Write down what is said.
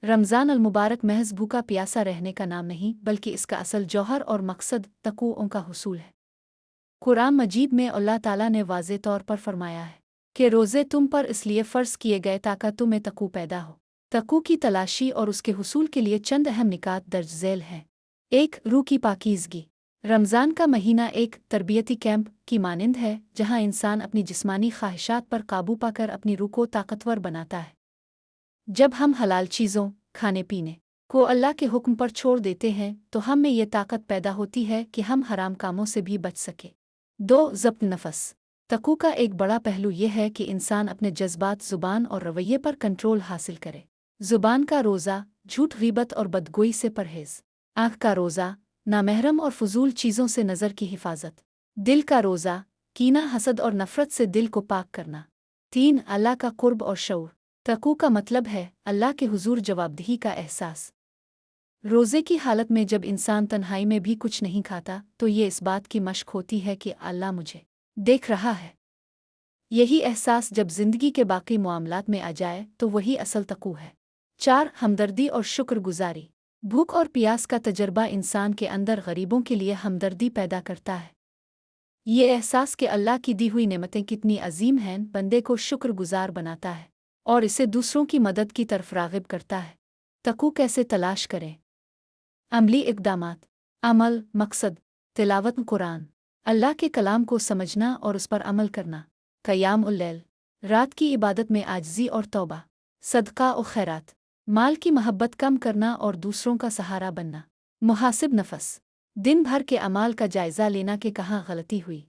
رمضان المبارک محض भूखा प्यासा रहने का नाम नहीं बल्कि इसका असल जौहर और मकसद तक़वा का हुसूल है। कुरान मजीद में अल्लाह ताला ने वाज़े तौर पर फरमाया है कि रोज़े तुम पर इसलिए फ़र्ज़ किए गए ताकि तुम्हें तक़वा पैदा हो। तक़वा की तलाशी और उसके हुसूल के लिए चंद अहम निकात दर्ज झैल हैं। 1. रूह की पाकीज़गी। रमज़ान का महीना एक तरबियती कैंप की मानिंद है जहाँ इंसान अपनी जिस्मानी ख्वाहिशात पर काबू पाकर अपनी रूह को ताकतवर बनाता है। जब हम हलाल चीज़ों खाने पीने को अल्लाह के हुक्म पर छोड़ देते हैं तो हम में ये ताकत पैदा होती है कि हम हराम कामों से भी बच सके। 2. ज़ब्त नफस। तक़वा का एक बड़ा पहलू यह है कि इंसान अपने जज्बात ज़ुबान और रवैये पर कंट्रोल हासिल करे। ज़ुबान का रोज़ा झूठ ग़ीबत और बदगोई से परहेज़। आँख का रोज़ा नामहरम और फजूल चीज़ों से नज़र की हिफाजत। दिल का रोज़ा कीना हसद और नफ़रत से दिल को पाक करना। 3. अल्लाह का क़ुर्ब और शऊर। तक़वा का मतलब है अल्लाह के हुजूर जवाबदेही का एहसास। रोज़े की हालत में जब इंसान तन्हाई में भी कुछ नहीं खाता तो ये इस बात की मशक होती है कि अल्लाह मुझे देख रहा है। यही एहसास जब ज़िंदगी के बाकी मामलात में आ जाए तो वही असल तक़वा है। 4. हमदर्दी और शुक्रगुजारी। भूख और प्यास का तजर्बा इंसान के अंदर गरीबों के लिए हमदर्दी पैदा करता है। ये एहसास कि अल्लाह की दी हुई नेमतें कितनी अजीम हैं बंदे को शुक्रगुजार बनाता है और इसे दूसरों की मदद की तरफ राग़िब करता है। तक़वा कैसे तलाश करें? अमली इक़दामात। अमल मकसद तिलावत कुरान, अल्लाह के कलाम को समझना और उस पर अमल करना। क़याम उल-लैल, रात की इबादत में आजिज़ी और तौबा। सदका और खैरात, माल की महब्बत कम करना और दूसरों का सहारा बनना। मुहासिब नफस, दिन भर के अमाल का जायज़ा लेना कि कहाँ गलती हुई।